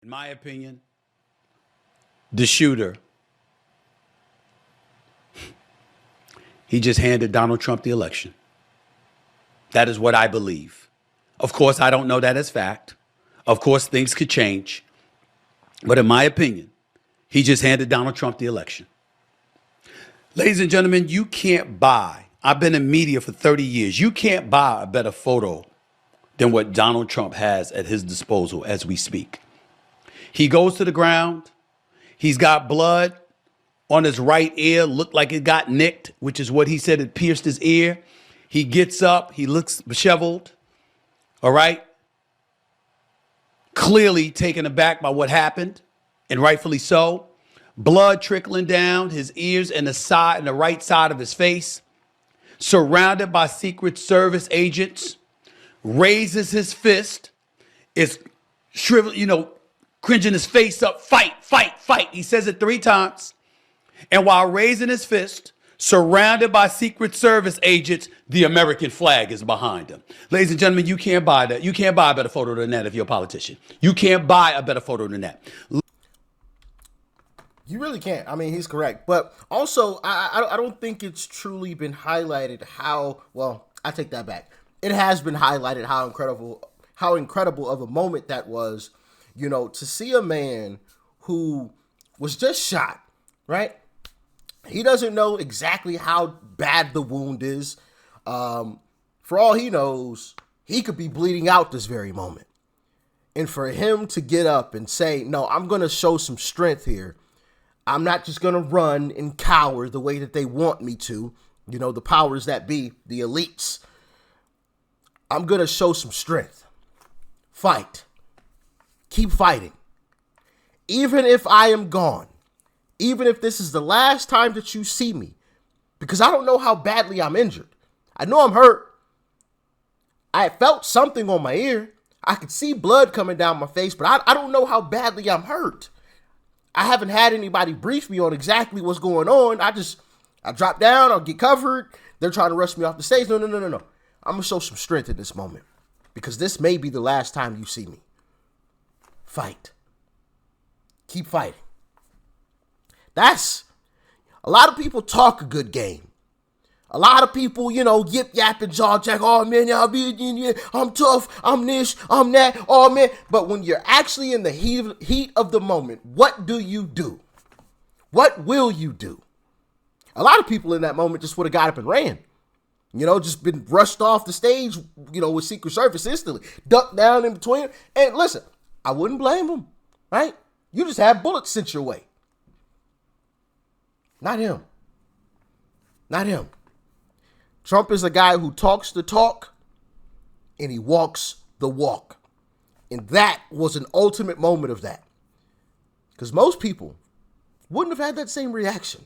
In my opinion, the shooter, he just handed Donald Trump the election. That is what I believe. Of course, I don't know that as fact. Of course, things could change. But in my opinion, he just handed Donald Trump the election. Ladies and gentlemen, you can't buy, I've been in media for 30 years, you can't buy a better photo than what Donald Trump has at his disposal as we speak. He goes to the ground. He's got blood on his right ear, looked like it got nicked, which is what he said it pierced his ear. He gets up. He looks disheveled. All right. Clearly taken aback by what happened, and rightfully so. Blood trickling down his ears and the right side of his face. Surrounded by Secret Service agents. Raises his fist. Is shriveled, cringing his face up. Fight, fight, fight. He says it 3 times. And while raising his fist, surrounded by Secret Service agents, the American flag is behind him. Ladies and gentlemen, you can't buy that. You can't buy a better photo than that if you're a politician. You can't buy a better photo than that. You really can't. I mean, he's correct. But also, I don't think it's truly been highlighted how, well, I take that back. It has been highlighted how incredible of a moment that was, to see a man who was just shot, right? He doesn't know exactly how bad the wound is. For all he knows, he could be bleeding out this very moment. And for him to get up and say, no, I'm going to show some strength here. I'm not just going to run and cower the way that they want me to. The powers that be, the elites. I'm going to show some strength. Fight. Keep fighting. Even if I am gone. Even if this is the last time that you see me. Because I don't know how badly I'm injured. I know I'm hurt. I felt something on my ear. I could see blood coming down my face, but I don't know how badly I'm hurt. I haven't had anybody brief me on exactly what's going on. I drop down, I'll get covered. They're trying to rush me off the stage. No. I'm going to show some strength in this moment. Because this may be the last time you see me. Fight. Keep fighting. That's, a lot of people talk a good game. A lot of people, yip yap and jaw jack. Oh man, I'm tough. I'm this. I'm that. Oh man. But when you're actually in the heat of the moment, what do you do? What will you do? A lot of people in that moment just would have got up and ran. Just been rushed off the stage, with Secret Service instantly. Ducked down in between. And listen, I wouldn't blame them, right? You just had bullets sent your way. Not him. Not him. Trump is a guy who talks the talk and he walks the walk. And that was an ultimate moment of that. Because most people wouldn't have had that same reaction.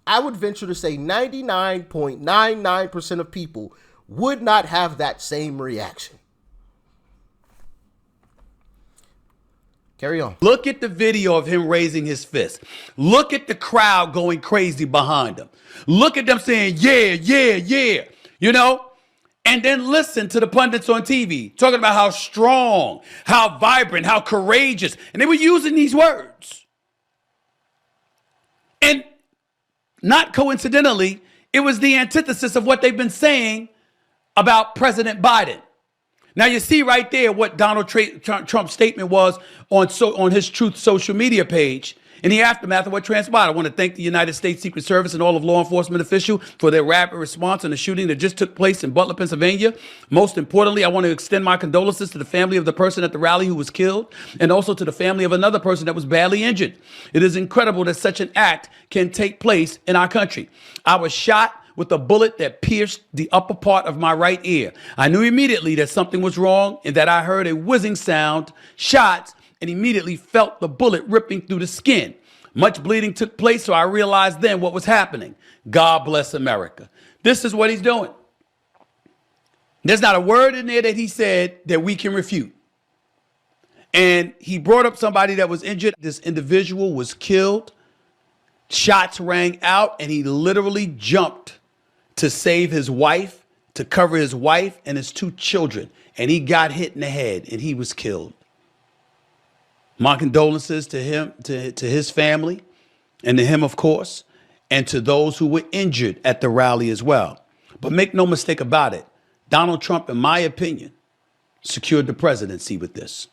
I would venture to say 99.99% of people would not have that same reaction. Carry on. Look at the video of him raising his fist. Look at the crowd going crazy behind him. Look at them saying, yeah, yeah, yeah, and then listen to the pundits on TV talking about how strong, how vibrant, how courageous. And they were using these words. And not coincidentally, it was the antithesis of what they've been saying about President Biden. Now, you see right there what Donald Trump's statement was on his Truth social media page in the aftermath of what transpired. I want to thank the United States Secret Service and all of law enforcement officials for their rapid response on the shooting that just took place in Butler, Pennsylvania. Most importantly, I want to extend my condolences to the family of the person at the rally who was killed and also to the family of another person that was badly injured. It is incredible that such an act can take place in our country. I was shot with a bullet that pierced the upper part of my right ear. I knew immediately that something was wrong and that I heard a whizzing sound, shots, and immediately felt the bullet ripping through the skin. Much bleeding took place, so I realized then what was happening. God bless America. This is what he's doing. There's not a word in there that he said that we can refute. And he brought up somebody that was injured. This individual was killed. Shots rang out, and he literally jumped to save his wife, to cover his wife and his 2 children. And he got hit in the head and he was killed. My condolences to him, to his family, and to him, of course, and to those who were injured at the rally as well. But make no mistake about it, Donald Trump, in my opinion, secured the presidency with this.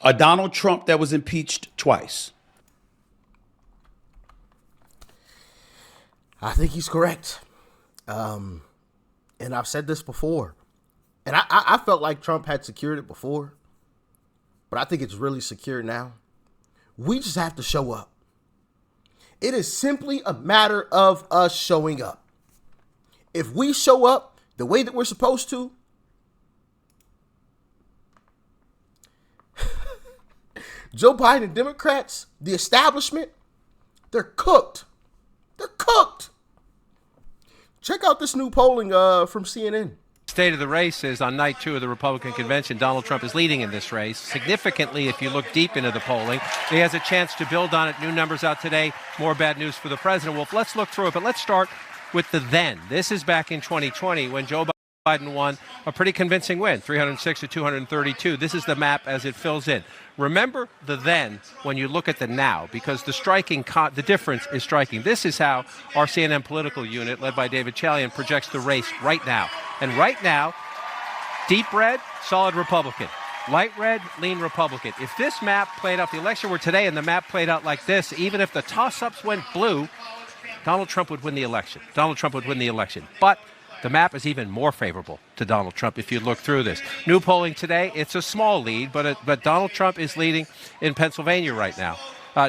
A Donald Trump that was impeached twice. I think he's correct. And I've said this before. And I felt like Trump had secured it before. But I think it's really secure now. We just have to show up. It is simply a matter of us showing up. If we show up the way that we're supposed to, Joe Biden and Democrats, the establishment, they're cooked. They're cooked. Check out this new polling from CNN. State of the race is on night 2 of the Republican convention. Donald Trump is leading in this race. Significantly, if you look deep into the polling, he has a chance to build on it. New numbers out today. More bad news for the president. Well, let's look through it, but let's start with the then. This is back in 2020 when Joe Biden won a pretty convincing win, 306 to 232. This is the map as it fills in. Remember the then when you look at the now, because the difference is striking. This is how our CNN political unit, led by David Chalian, projects the race right now. And right now, deep red, solid Republican. Light red, lean Republican. If this map played out, the election were today and the map played out like this, even if the toss-ups went blue, Donald Trump would win the election. Donald Trump would win the election. But the map is even more favorable to Donald Trump if you look through this. New polling today, it's a small lead, but Donald Trump is leading in Pennsylvania right now.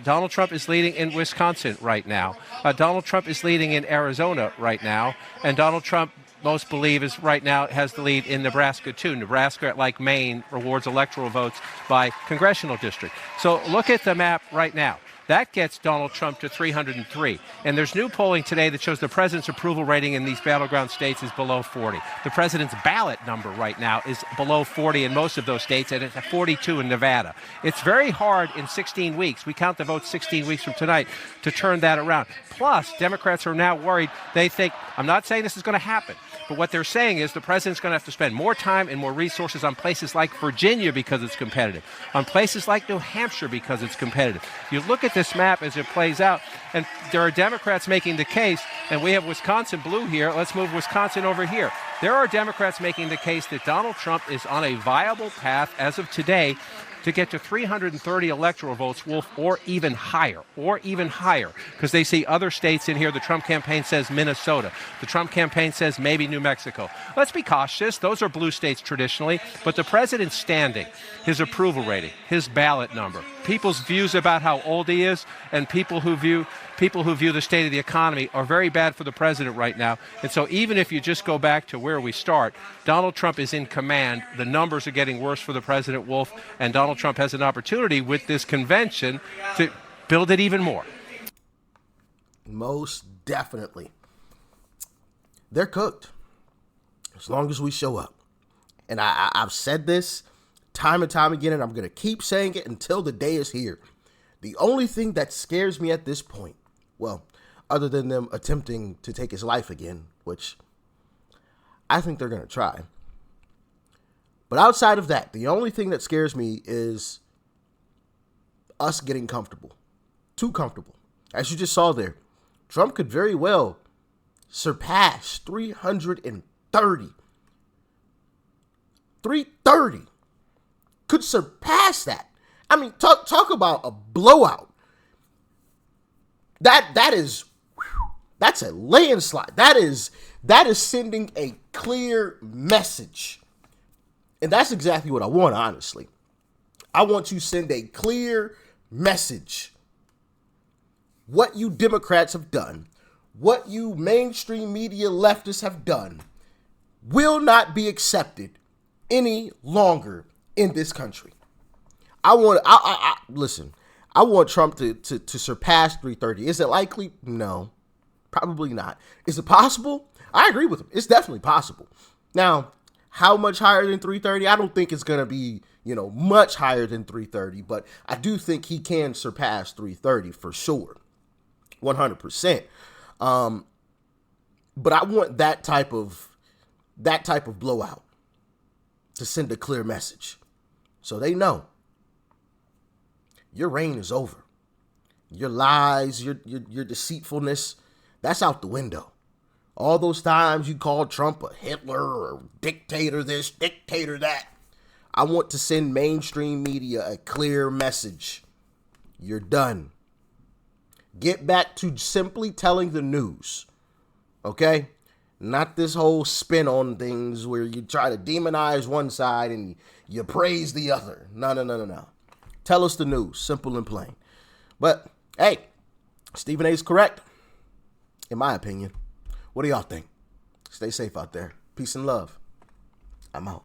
Donald Trump is leading in Wisconsin right now. Donald Trump is leading in Arizona right now. And Donald Trump, most believe, is right now has the lead in Nebraska, too. Nebraska, like Maine, rewards electoral votes by congressional district. So look at the map right now. That gets Donald Trump to 303. And there's new polling today that shows the president's approval rating in these battleground states is below 40. The president's ballot number right now is below 40 in most of those states, and it's at 42 in Nevada. It's very hard in 16 weeks. We count the votes 16 weeks from tonight to turn that around. Plus, Democrats are now worried. They think, I'm not saying this is going to happen, but what they're saying is the president's going to have to spend more time and more resources on places like Virginia because it's competitive, on places like New Hampshire because it's competitive. You look at this map as it plays out, and there are Democrats making the case, and we have Wisconsin blue here. Let's move Wisconsin over here. There are Democrats making the case that Donald Trump is on a viable path as of today to get to 330 electoral votes, Wolf, or even higher, because they see other states in here. The Trump campaign says Minnesota. The Trump campaign says maybe New Mexico. Let's be cautious. Those are blue states traditionally, but the president's standing, his approval rating, his ballot number, people's views about how old he is, and people who view the state of the economy are very bad for the president right now. And so even if you just go back to where we start, Donald Trump is in command. The numbers are getting worse for the president, Wolf, and Donald Trump has an opportunity with this convention to build it even more. Most definitely. They're cooked as long as we show up. And I've said this time and time again, and I'm going to keep saying it until the day is here. The only thing that scares me at this point, well, other than them attempting to take his life again, which I think they're going to try. But outside of that, the only thing that scares me is us getting comfortable. Too comfortable. As you just saw there, Trump could very well surpass 330. 330 could surpass that. I mean, talk about a blowout. That's a landslide. That is sending a clear message. And that's exactly what I want, honestly. I want to send a clear message. What you Democrats have done, what you mainstream media leftists have done, will not be accepted any longer in this country. Listen, I want Trump to surpass 330. Is it likely? No, probably not. Is it possible? I agree with him. It's definitely possible. Now, how much higher than 330? I don't think it's going to be, much higher than 330, but I do think he can surpass 330 for sure. 100%. But I want that type of blowout to send a clear message so they know your reign is over. Your lies, your deceitfulness, that's out the window. All those times you called Trump a Hitler or dictator this, dictator that. I want to send mainstream media a clear message. You're done. Get back to simply telling the news. Okay? Not this whole spin on things where you try to demonize one side and you praise the other. No. Tell us the news, simple and plain. But, hey, Stephen A. is correct, in my opinion. What do y'all think? Stay safe out there. Peace and love. I'm out.